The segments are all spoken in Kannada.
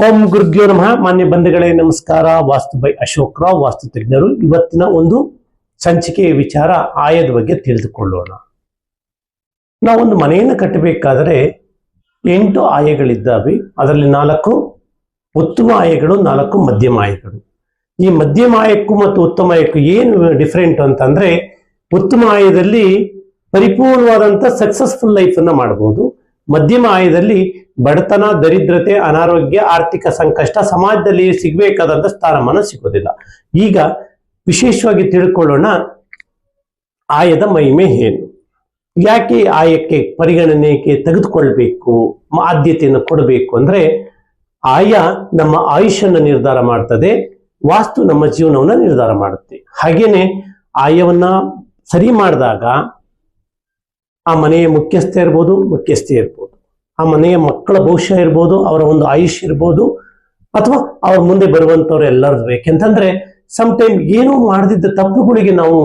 ಓಂ ಗುರುಭ್ಯೋ ನಮಃ. ಮಾನ್ಯ ಬಂಧುಗಳೇ ನಮಸ್ಕಾರ. ವಾಸ್ತು ಬೈ ಅಶೋಕ್ ರಾವ್, ವಾಸ್ತು ತಜ್ಞರು. ಇವತ್ತಿನ ಒಂದು ಸಂಚಿಕೆಯ ವಿಚಾರ ಆಯದ ಬಗ್ಗೆ ತಿಳಿದುಕೊಳ್ಳೋಣ. ನಾವೊಂದು ಮನೆಯನ್ನು ಕಟ್ಟಬೇಕಾದರೆ 8 ಆಯಗಳಿದ್ದಾವೆ. ಅದರಲ್ಲಿ 4 ಉತ್ತಮ ಆಯಗಳು, 4 ಮಧ್ಯಮ ಆಯಗಳು. ಈ ಮಧ್ಯಮ ಆಯಕ್ಕೂ ಮತ್ತು ಉತ್ತಮ ಆಯಕ್ಕೂ ಏನು ಡಿಫರೆಂಟ್ ಅಂತಂದ್ರೆ, ಉತ್ತಮ ಆಯದಲ್ಲಿ ಪರಿಪೂರ್ಣವಾದಂಥ ಸಕ್ಸಸ್ಫುಲ್ ಲೈಫನ್ನು ಮಾಡಬಹುದು. ಮಧ್ಯಮ ಆಯದಲ್ಲಿ ಬಡತನ, ದರಿದ್ರತೆ, ಅನಾರೋಗ್ಯ, ಆರ್ಥಿಕ ಸಂಕಷ್ಟ, ಸಮಾಜದಲ್ಲಿ ಸಿಗಬೇಕಾದಂಥ ಸ್ಥಾನಮಾನ ಸಿಗೋದಿಲ್ಲ. ಈಗ ವಿಶೇಷವಾಗಿ ತಿಳ್ಕೊಳ್ಳೋಣ ಆಯದ ಮಹಿಮೆ ಏನು, ಯಾಕೆ ಆಯಕ್ಕೆ ಪರಿಗಣನೆಗೆ ತೆಗೆದುಕೊಳ್ಬೇಕು, ಆದ್ಯತೆಯನ್ನು ಕೊಡಬೇಕು ಅಂದ್ರೆ, ಆಯ ನಮ್ಮ ಆಯುಷ್ಯನ್ನು ನಿರ್ಧಾರ ಮಾಡ್ತದೆ, ವಾಸ್ತು ನಮ್ಮ ಜೀವನವನ್ನ ನಿರ್ಧಾರ ಮಾಡುತ್ತೆ. ಹಾಗೇನೆ ಆಯವನ್ನ ಸರಿ ಮಾಡಿದಾಗ ಆ ಮನೆಯ ಮುಖ್ಯಸ್ಥೆ ಇರ್ಬೋದು, ಮುಖ್ಯಸ್ಥೆ ಇರ್ಬೋದು, ಆ ಮನೆಯ ಮಕ್ಕಳ ಭವಿಷ್ಯ ಇರ್ಬೋದು, ಅವರ ಒಂದು ಆಯುಷ್ಯ ಇರ್ಬೋದು, ಅಥವಾ ಅವ್ರ ಮುಂದೆ ಬರುವಂತವ್ರು ಎಲ್ಲರದು. ಯಾಕೆಂತಂದ್ರೆ ಟೈಮ್ ಏನೂ ಮಾಡದಿದ್ದ ತಪ್ಪುಗಳಿಗೆ ನಾವು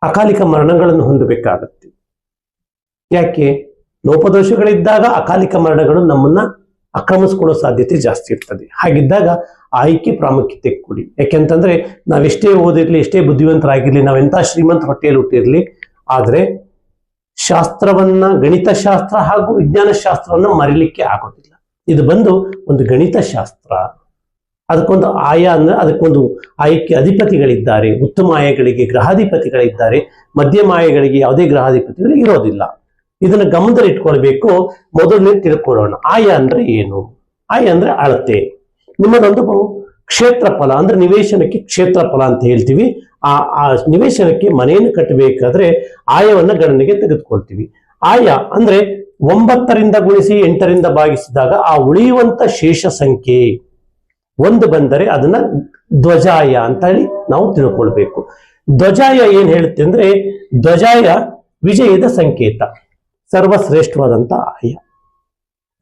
ಅಕಾಲಿಕ ಮರಣಗಳನ್ನು ಹೊಂದಬೇಕಾಗತ್ತೆ. ಯಾಕೆ? ಲೋಪದೋಷಗಳಿದ್ದಾಗ ಅಕಾಲಿಕ ಮರಣಗಳು ನಮ್ಮನ್ನ ಆಕ್ರಮಿಸ್ಕೊಳ್ಳೋ ಸಾಧ್ಯತೆ ಜಾಸ್ತಿ ಇರ್ತದೆ. ಹಾಗಿದ್ದಾಗ ಆಯ್ಕೆ ಪ್ರಾಮುಖ್ಯತೆ ಕೊಡಿ. ಯಾಕೆಂತಂದ್ರೆ ನಾವೆಷ್ಟೇ ಓದಿರ್ಲಿ, ಎಷ್ಟೇ ಬುದ್ಧಿವಂತರಾಗಿರ್ಲಿ, ನಾವೆಂತ ಶ್ರೀಮಂತ ಹೊಟ್ಟೆಯಲ್ಲಿ ಹುಟ್ಟಿರ್ಲಿ, ಆದ್ರೆ ಶಾಸ್ತ್ರವನ್ನ, ಗಣಿತ ಶಾಸ್ತ್ರ ಹಾಗೂ ವಿಜ್ಞಾನ ಶಾಸ್ತ್ರವನ್ನ ಮರಿಲಿಕ್ಕೆ ಆಗೋದಿಲ್ಲ. ಇದು ಬಂದು ಒಂದು ಗಣಿತ ಶಾಸ್ತ್ರ. ಅದಕ್ಕೊಂದು ಆಯ ಅಂದ್ರೆ ಅದಕ್ಕೊಂದು ಆಯಕ್ಕೆ ಅಧಿಪತಿಗಳಿದ್ದಾರೆ. ಉತ್ತಮ ಆಯಗಳಿಗೆ ಗ್ರಹಾಧಿಪತಿಗಳಿದ್ದಾರೆ, ಮಧ್ಯಮ ಆಯಗಳಿಗೆ ಯಾವುದೇ ಗ್ರಹಾಧಿಪತಿಗಳು ಇರೋದಿಲ್ಲ. ಇದನ್ನ ಗಮನದಲ್ಲಿ ಇಟ್ಕೊಳ್ಬೇಕು. ಮೊದಲನೇ ತಿಳ್ಕೊಳ್ಳೋಣ, ಆಯ ಅಂದ್ರೆ ಏನು. ಆಯ ಅಂದ್ರೆ ಅಳತೆ. ನಿಮ್ಮದೊಂದು ಕ್ಷೇತ್ರಫಲ ಅಂದ್ರೆ ನಿವೇಶನಕ್ಕೆ ಕ್ಷೇತ್ರಫಲ ಅಂತ ಹೇಳ್ತೀವಿ. ಆ ನಿವೇಶನಕ್ಕೆ ಮನೆಯನ್ನು ಕಟ್ಟಬೇಕಾದ್ರೆ ಆಯವನ್ನ ಗಣನೆಗೆ ತೆಗೆದುಕೊಳ್ತೀವಿ. ಆಯ ಅಂದ್ರೆ 9ರಿಂದ ಗುಣಿಸಿ 8ರಿಂದ ಭಾಗಿಸಿದಾಗ ಆ ಉಳಿಯುವಂತ ಶೇಷ ಸಂಖ್ಯೆ 1 ಬಂದರೆ ಅದನ್ನ ಧ್ವಜಾಯ ಅಂತ ಹೇಳಿ ನಾವು ತಿಳ್ಕೊಳ್ಬೇಕು. ಧ್ವಜಾಯ ಏನ್ ಹೇಳುತ್ತೆ ಅಂದ್ರೆ, ಧ್ವಜಾಯ ವಿಜಯದ ಸಂಕೇತ, ಸರ್ವಶ್ರೇಷ್ಠವಾದಂತ ಆಯ.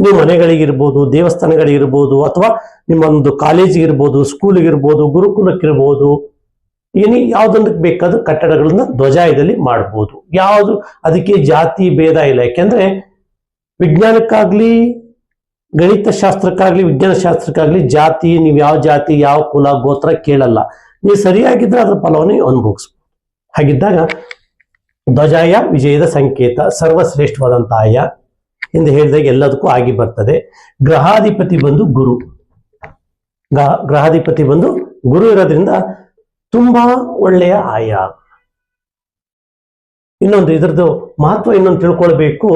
ನೀವು ಮನೆಗಳಿಗಿರ್ಬೋದು, ದೇವಸ್ಥಾನಗಳಿಗಿರ್ಬೋದು, ಅಥವಾ ನಿಮ್ಮೊಂದು ಕಾಲೇಜಿಗಿರ್ಬೋದು, ಸ್ಕೂಲಿಗಿರ್ಬೋದು, ಗುರುಕುಲಕ್ಕಿರ್ಬೋದು, ಯಾವುದೊಂದಕ್ಕೆ ಬೇಕಾದ್ರೂ ಕಟ್ಟಡಗಳನ್ನ ಧ್ವಜಾಯದಲ್ಲಿ ಮಾಡ್ಬೋದು. ಯಾವುದು ಅದಕ್ಕೆ ಜಾತಿ ಭೇದ ಇಲ್ಲ. ಯಾಕೆಂದ್ರೆ ವಿಜ್ಞಾನಕ್ಕಾಗ್ಲಿ, ಗಣಿತ ಶಾಸ್ತ್ರಕ್ಕಾಗ್ಲಿ, ವಿಜ್ಞಾನ ಶಾಸ್ತ್ರಕ್ಕಾಗ್ಲಿ ಜಾತಿ, ನೀವು ಯಾವ ಜಾತಿ, ಯಾವ ಕುಲ, ಗೋತ್ರ ಕೇಳಲ್ಲ. ನೀವು ಸರಿಯಾಗಿದ್ರೆ ಅದ್ರ ಫಲವನ್ನು ಅನುಭವಿಸ್ಬೋದು. ಹಾಗಿದ್ದಾಗ ಧ್ವಜಾಯ ವಿಜಯದ ಸಂಕೇತ, ಸರ್ವಶ್ರೇಷ್ಠವಾದಂತ ಆಯ ಎಂದು ಹೇಳಿದಾಗ ಎಲ್ಲದಕ್ಕೂ ಆಗಿ ಬರ್ತದೆ. ಗ್ರಹಾಧಿಪತಿ ಬಂದು ಗುರು. ಗ್ರಹಾಧಿಪತಿ ಬಂದು ಗುರು ಇರೋದ್ರಿಂದ ತುಂಬಾ ಒಳ್ಳೆಯ ಆಯ. ಇನ್ನೊಂದು ಇದರದ್ದು ಮಹತ್ವ ಇನ್ನೊಂದು ತಿಳ್ಕೊಳ್ಬೇಕು.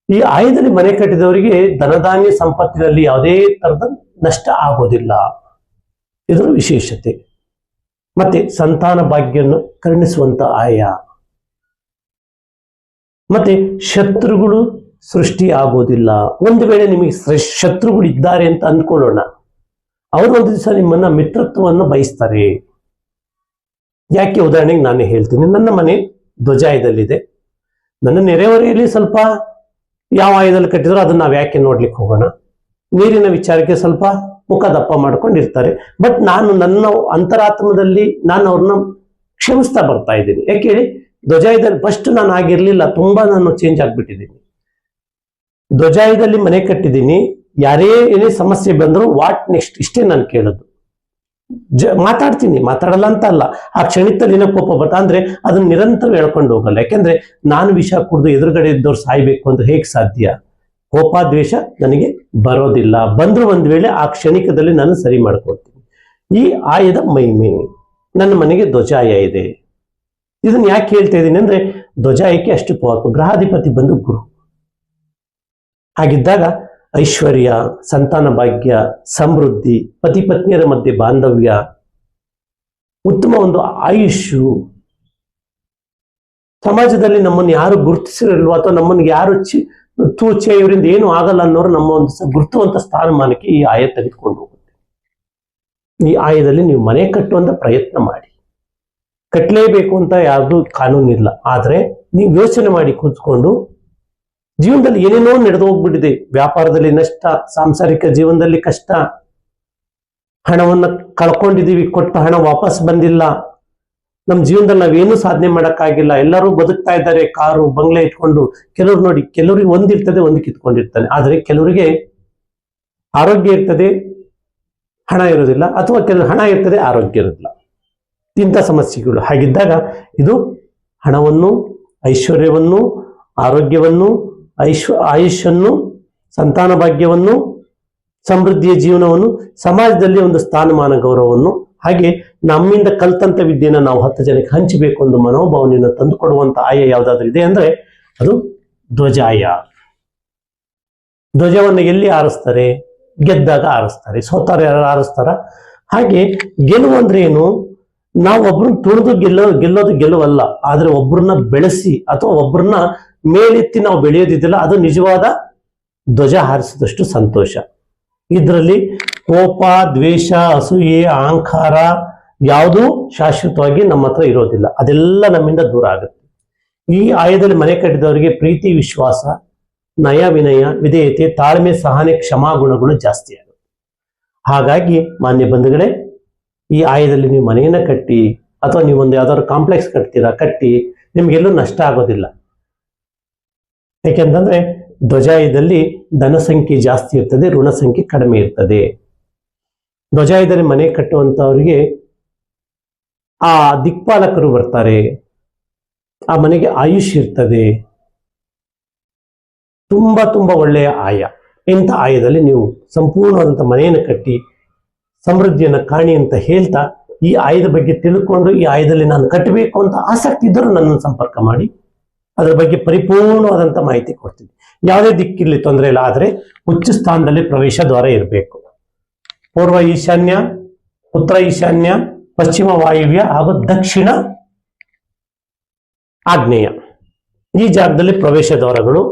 ಈ ಆಯದಲ್ಲಿ ಮನೆ ಕಟ್ಟಿದವರಿಗೆ ಧನಧಾನ್ಯ ಸಂಪತ್ತಿನಲ್ಲಿ ಯಾವುದೇ ತರದ ನಷ್ಟ ಆಗೋದಿಲ್ಲ. ಇದರ ವಿಶೇಷತೆ. ಮತ್ತೆ ಸಂತಾನ ಭಾಗ್ಯವನ್ನು ಕರುಣಿಸುವಂತ ಆಯ. ಮತ್ತೆ ಶತ್ರುಗಳು ಸೃಷ್ಟಿ ಆಗೋದಿಲ್ಲ. ಒಂದು ವೇಳೆ ನಿಮಗೆ ಶತ್ರುಗಳು ಇದ್ದಾರೆ ಅಂತ ಅಂದ್ಕೊಳ್ಳೋಣ, ಅವರು ಒಂದು ದಿವಸ ನಿಮ್ಮನ್ನ ಮಿತ್ರತ್ವವನ್ನು ಬಯಸ್ತಾರೆ. ಯಾಕೆ? ಉದಾಹರಣೆಗೆ ನಾನೇ ಹೇಳ್ತೀನಿ. ನನ್ನ ಮನೆ ಧ್ವಜಾಯದಲ್ಲಿದೆ. ನನ್ನ ನೆರೆಹೊರೆಯಲ್ಲಿ ಸ್ವಲ್ಪ ಯಾವ ಆಯದಲ್ಲಿ ಕಟ್ಟಿದ್ರು ಅದನ್ನ ನಾವು ಯಾಕೆ ನೋಡ್ಲಿಕ್ಕೆ ಹೋಗೋಣ. ನೀರಿನ ವಿಚಾರಕ್ಕೆ ಸ್ವಲ್ಪ ಮುಖ ದಪ್ಪ ಮಾಡ್ಕೊಂಡಿರ್ತಾರೆ. ಬಟ್ ನಾನು ನನ್ನ ಅಂತರಾತ್ಮದಲ್ಲಿ ನಾನು ಅವ್ರನ್ನ ಕ್ಷಮಿಸ್ತಾ ಬರ್ತಾ ಇದ್ದೀನಿ. ಯಾಕೆ ಹೇಳಿ? ಧ್ವಜಾಯದಲ್ಲಿ ಫಸ್ಟ್ ನಾನು ಆಗಿರ್ಲಿಲ್ಲ, ತುಂಬಾ ನಾನು ಚೇಂಜ್ ಆಗ್ಬಿಟ್ಟಿದ್ದೀನಿ. ಧ್ವಜಾಯದಲ್ಲಿ ಮನೆ ಕಟ್ಟಿದ್ದೀನಿ. ಯಾರೇ ಏನೇ ಸಮಸ್ಯೆ ಬಂದ್ರು ವಾಟ್ ನೆಕ್ಸ್ಟ್ ಇಷ್ಟೇ ನಾನು ಕೇಳೋದು. ಮಾತಾಡ್ತೀನಿ, ಮಾತಾಡಲ್ಲ ಅಂತ ಅಲ್ಲ, ಆ ಕ್ಷಣಿಕದಲ್ಲಿ ಕೋಪ ಬಟ್ ಅಂದ್ರೆ ಅದನ್ನ ನಿರಂತರ ಹೇಳ್ಕೊಂಡು ಹೋಗಲ್ಲ. ಯಾಕೆಂದ್ರೆ ನಾನು ವಿಷ ಕುಡಿದು ಎದುರುಗಡೆ ಇದ್ದವ್ರು ಸಾಯ್ಬೇಕು ಅಂದ್ರೆ ಹೇಗೆ ಸಾಧ್ಯ? ಕೋಪ ದ್ವೇಷ ನನಗೆ ಬರೋದಿಲ್ಲ. ಬಂದ್ರು ಒಂದ್ ವೇಳೆ ಆ ಕ್ಷಣಿಕದಲ್ಲಿ ನಾನು ಸರಿ ಮಾಡ್ಕೊಳ್ತೀನಿ. ಈ ಆಯದ ಮಹಿಮೆ. ನನ್ನ ಮನೆಗೆ ಧ್ವಜಾಯ ಇದೆ. ಇದನ್ನ ಯಾಕೆ ಹೇಳ್ತಾ ಇದ್ದೀನಿ ಅಂದ್ರೆ, ಧ್ವಜಾಯಕ್ಕೆ ಅಷ್ಟು ಪವರ್ಫುಲ್. ಗ್ರಹಾಧಿಪತಿ ಬಂದು ಗುರು. ಹಾಗಿದ್ದಾಗ ಐಶ್ವರ್ಯ, ಸಂತಾನ ಭಾಗ್ಯ, ಸಮೃದ್ಧಿ, ಪತಿ ಪತ್ನಿಯರ ಮಧ್ಯೆ ಬಾಂಧವ್ಯ, ಉತ್ತಮ ಒಂದು ಆಯುಷ್ಯು, ಸಮಾಜದಲ್ಲಿ ನಮ್ಮನ್ನು ಯಾರು ಗುರುತಿಸಿರಲ್ವೋ ಅಥವಾ ನಮ್ಮನ್ನು ಯಾರು ತೂಚೆ ಇವರಿಂದ ಏನು ಆಗಲ್ಲ ಅನ್ನೋರು ನಮ್ಮ ಒಂದು ಗುರುತುವಂತ ಸ್ಥಾನಮಾನಕ್ಕೆ ಈ ಆಯ ತೆಗೆದುಕೊಂಡು ಹೋಗುತ್ತೆ. ಈ ಆಯದಲ್ಲಿ ನೀವು ಮನೆ ಕಟ್ಟುವಂತ ಪ್ರಯತ್ನ ಮಾಡಿ. ಕಟ್ಟಲೇಬೇಕು ಅಂತ ಯಾರ್ದು ಕಾನೂನಿಲ್ಲ. ಆದ್ರೆ ನೀವು ಯೋಚನೆ ಮಾಡಿ ಕೂತ್ಕೊಂಡು, ಜೀವನದಲ್ಲಿ ಏನೇನೋ ನಡೆದು ಹೋಗ್ಬಿಟ್ಟಿದೆ. ವ್ಯಾಪಾರದಲ್ಲಿ ನಷ್ಟ, ಸಾಂಸಾರಿಕ ಜೀವನದಲ್ಲಿ ಕಷ್ಟ, ಹಣವನ್ನ ಕಳ್ಕೊಂಡಿದೀವಿ, ಕೊಟ್ಟ ಹಣ ವಾಪಸ್ ಬಂದಿಲ್ಲ, ನಮ್ಮ ಜೀವನದಲ್ಲಿ ನಾವೇನು ಸಾಧನೆ ಮಾಡಕ್ಕಾಗಿಲ್ಲ. ಎಲ್ಲರೂ ಬದುಕ್ತಾ ಇದ್ದಾರೆ ಕಾರು ಬಂಗ್ಲೆ ಇಟ್ಕೊಂಡು. ಕೆಲವ್ರು ನೋಡಿ, ಕೆಲವ್ರಿಗೆ ಒಂದಿರ್ತದೆ, ಒಂದು ಕಿತ್ಕೊಂಡಿರ್ತಾನೆ. ಆದ್ರೆ ಕೆಲವರಿಗೆ ಆರೋಗ್ಯ ಇರ್ತದೆ, ಹಣ ಇರೋದಿಲ್ಲ, ಅಥವಾ ಕೆಲವು ಹಣ ಇರ್ತದೆ, ಆರೋಗ್ಯ ಇರೋದಿಲ್ಲ. ಇಂಥ ಸಮಸ್ಯೆಗಳು. ಹಾಗಿದ್ದಾಗ ಇದು ಹಣವನ್ನು, ಐಶ್ವರ್ಯವನ್ನು, ಆರೋಗ್ಯವನ್ನು, ಆಯುಷನ್ನು, ಸಂತಾನ ಭಾಗ್ಯವನ್ನು, ಸಮೃದ್ಧಿಯ ಜೀವನವನ್ನು, ಸಮಾಜದಲ್ಲಿ ಒಂದು ಸ್ಥಾನಮಾನ ಗೌರವವನ್ನು, ಹಾಗೆ ನಮ್ಮಿಂದ ಕಲ್ತಂತ ವಿದ್ಯೆಯನ್ನು ನಾವು 10 ಜನಕ್ಕೆ ಹಂಚಬೇಕು ಒಂದು ಮನೋಭಾವನೆಯನ್ನು ತಂದುಕೊಡುವಂತ ಆಯ ಯಾವುದಾದ್ರೂ ಇದೆ ಅಂದ್ರೆ ಅದು ಧ್ವಜಾಯ. ಧ್ವಜವನ್ನು ಎಲ್ಲಿ ಆರಿಸ್ತಾರೆ? ಗೆದ್ದಾಗ ಆರಿಸ್ತಾರೆ. ಸೋತಾರ ಯಾರು ಆರಿಸ್ತಾರ? ಹಾಗೆ ಗೆಲುವು ಅಂದ್ರೆ ಏನು? ನಾವು ಒಬ್ರನ್ನ ತುಳಿದು ಗೆಲ್ಲೋದು ಗೆಲುವಲ್ಲ, ಆದ್ರೆ ಒಬ್ರನ್ನ ಬೆಳೆಸಿ ಅಥವಾ ಒಬ್ರನ್ನ ಮೇಲೆತ್ತಿ ನಾವು ಬೆಳೆಯೋದಿದ್ದಿಲ್ಲ, ಅದು ನಿಜವಾದ ಧ್ವಜ ಹಾರಿಸಿದಷ್ಟು ಸಂತೋಷ. ಇದರಲ್ಲಿ ಕೋಪ, ದ್ವೇಷ, ಅಸೂಯೆ, ಅಹಂಕಾರ ಯಾವುದೂ ಶಾಶ್ವತವಾಗಿ ನಮ್ಮ ಹತ್ರ ಇರೋದಿಲ್ಲ. ಅದೆಲ್ಲ ನಮ್ಮಿಂದ ದೂರ ಆಗುತ್ತೆ. ಈ ಆಯದಲ್ಲಿ ಮನೆ ಕಟ್ಟಿದವರಿಗೆ ಪ್ರೀತಿ, ವಿಶ್ವಾಸ, ನಯ, ವಿನಯ, ವಿಧೇಯತೆ, ತಾಳ್ಮೆ, ಸಹನೆ, ಕ್ಷಮಾ ಗುಣಗಳು ಜಾಸ್ತಿ ಆಗುತ್ತೆ. ಹಾಗಾಗಿ ಮಾನ್ಯ ಬಂಧುಗಳೇ, ಈ ಆಯದಲ್ಲಿ ನೀವು ಮನೆಯನ್ನ ಕಟ್ಟಿ ಅಥವಾ ನೀವೊಂದು ಯಾವ್ದಾದ್ರು ಕಾಂಪ್ಲೆಕ್ಸ್ ಕಟ್ತೀರಾ, ಕಟ್ಟಿ ನಿಮ್ಗೆಲ್ಲೂ ನಷ್ಟ ಆಗೋದಿಲ್ಲ. ಯಾಕೆಂತಂದ್ರೆ ಧ್ವಜಾಯದಲ್ಲಿ ಧನ ಸಂಖ್ಯೆ ಜಾಸ್ತಿ ಇರ್ತದೆ, ಋಣ ಸಂಖ್ಯೆ ಕಡಿಮೆ ಇರ್ತದೆ. ಧ್ವಜಾಯದಲ್ಲಿ ಮನೆ ಕಟ್ಟುವಂತವರಿಗೆ ಆ ದಿಕ್ಪಾಲಕರು ಬರ್ತಾರೆ, ಆ ಮನೆಗೆ ಆಯುಷ್ ಇರ್ತದೆ. ತುಂಬಾ ತುಂಬಾ ಒಳ್ಳೆಯ ಆಯ. ಇಂಥ ಆಯದಲ್ಲಿ ನೀವು ಸಂಪೂರ್ಣವಾದಂಥ ಮನೆಯನ್ನು ಕಟ್ಟಿ ಸಮೃದ್ಧಿಯನ್ನು ಕಾಣಿ ಅಂತ ಹೇಳ್ತಾ, ಈ ಆಯದ ಬಗ್ಗೆ ತಿಳ್ಕೊಂಡು ಈ ಆಯದಲ್ಲಿ ನಾನು ಕಟ್ಟಬೇಕು ಅಂತ ಆಸಕ್ತಿ ಇದ್ದರೂ ನನ್ನನ್ನು ಸಂಪರ್ಕ ಮಾಡಿ, ಅದರ ಬಗ್ಗೆ ಪರಿಪೂರ್ಣವಾದಂಥ ಮಾಹಿತಿ ಕೊಡ್ತೀನಿ. ಯಾವುದೇ ದಿಕ್ಕಿರ್ಲಿ ತೊಂದರೆ ಇಲ್ಲ, ಆದರೆ ಉಚ್ಚ ಸ್ಥಾನದಲ್ಲಿ ಪ್ರವೇಶ ದ್ವಾರ ಇರಬೇಕು. ಪೂರ್ವ ಈಶಾನ್ಯ, ಉತ್ತರ ಈಶಾನ್ಯ, ಪಶ್ಚಿಮ ವಾಯುವ್ಯ ಹಾಗೂ ದಕ್ಷಿಣ ಆಗ್ನೇಯ, ಈ ಜಾಗದಲ್ಲಿ ಪ್ರವೇಶ ದ್ವಾರಗಳು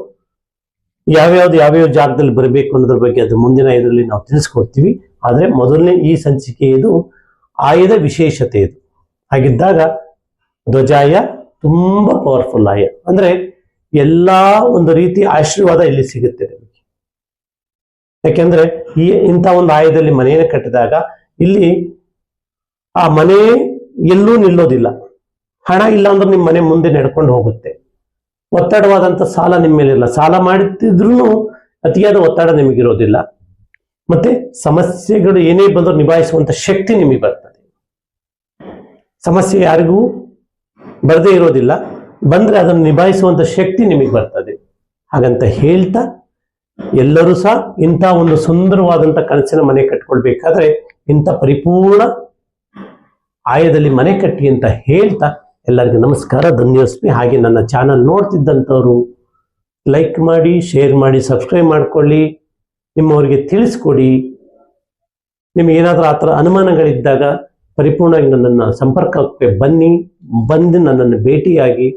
ಯಾವ್ಯಾವ ಜಾಗದಲ್ಲಿ ಬರಬೇಕು ಅನ್ನೋದ್ರ ಬಗ್ಗೆ ಅದು ಮುಂದಿನ ಇದರಲ್ಲಿ ನಾವು ತಿಳಿಸ್ಕೊಡ್ತೀವಿ. ಆದ್ರೆ ಮೊದಲನೇ ಈ ಸಂಚಿಕೆ ಇದು ಆಯದ ವಿಶೇಷತೆ ಇದು. ಹಾಗಿದ್ದಾಗ ಧ್ವಜಾಯ ತುಂಬಾ ಪವರ್ಫುಲ್ ಆಯ, ಅಂದ್ರೆ ಎಲ್ಲಾ ಒಂದು ರೀತಿ ಆಶೀರ್ವಾದ ಇಲ್ಲಿ ಸಿಗುತ್ತೆ ನಿಮಗೆ. ಯಾಕೆಂದ್ರೆ ಇಂಥ ಒಂದು ಆಯದಲ್ಲಿ ಮನೆಯನ್ನು ಕಟ್ಟಿದಾಗ ಇಲ್ಲಿ ಆ ಮನೆ ಎಲ್ಲೂ ನಿಲ್ಲೋದಿಲ್ಲ. ಹಣ ಇಲ್ಲ ಅಂದ್ರೆ ನಿಮ್ಮ ಮನೆ ಮುಂದೆ ನಡ್ಕೊಂಡು ಹೋಗುತ್ತೆ. ಒತ್ತಡವಾದಂಥ ಸಾಲ ನಿಮ್ಮ ಮೇಲಿಲ್ಲ, ಸಾಲ ಮಾಡುತ್ತಿದ್ರೂ ಅತಿಯಾದ ಒತ್ತಡ ನಿಮಗಿರೋದಿಲ್ಲ. ಮತ್ತೆ ಸಮಸ್ಯೆಗಳು ಏನೇ ಬಂದರೂ ನಿಭಾಯಿಸುವಂತ ಶಕ್ತಿ ನಿಮಗೆ ಬರ್ತದೆ. ಸಮಸ್ಯೆ ಯಾರಿಗೂ ಬರದೇ ಇರೋದಿಲ್ಲ, ಬಂದ್ರೆ ಅದನ್ನು ನಿಭಾಯಿಸುವಂತ ಶಕ್ತಿ ನಿಮಗೆ ಬರ್ತದೆ. ಹಾಗಂತ ಹೇಳ್ತಾ ಎಲ್ಲರೂ ಸಹ ಇಂಥ ಒಂದು ಸುಂದರವಾದಂಥ ಕನಸಿನ ಮನೆ ಕಟ್ಕೊಳ್ಬೇಕಾದ್ರೆ ಇಂಥ ಪರಿಪೂರ್ಣ ಆಯದಲ್ಲಿ ಮನೆ ಕಟ್ಟಿ ಅಂತ ಹೇಳ್ತಾ ಎಲ್ಲರಿಗೂ ನಮಸ್ಕಾರ, ಧನ್ಯೋಸ್ಮಿ. ಹಾಗೆ ನನ್ನ ಚಾನಲ್ ನೋಡ್ತಿದ್ದಂಥವ್ರು ಲೈಕ್ ಮಾಡಿ, ಶೇರ್ ಮಾಡಿ, ಸಬ್ಸ್ಕ್ರೈಬ್ ಮಾಡ್ಕೊಳ್ಳಿ, ನಿಮ್ಮವರಿಗೆ ತಿಳಿಸ್ಕೊಡಿ. ನಿಮಗೆ ಏನಾದರೂ ಆ ಥರ ಅನುಮಾನಗಳಿದ್ದಾಗ ಪರಿಪೂರ್ಣವಾಗಿ ನನ್ನನ್ನು ಸಂಪರ್ಕಕ್ಕೆ ಬಂದು ನನ್ನನ್ನು ಭೇಟಿಯಾಗಿ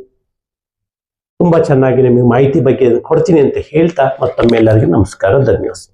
ತುಂಬ ಚೆನ್ನಾಗಿ ನಿಮಗೆ ಮಾಹಿತಿ ಬಗ್ಗೆ ಕೊಡ್ತೀನಿ ಅಂತ ಹೇಳ್ತಾ ಮತ್ತೊಮ್ಮೆ ಎಲ್ಲರಿಗೂ ನಮಸ್ಕಾರ, ಧನ್ಯವಾದ.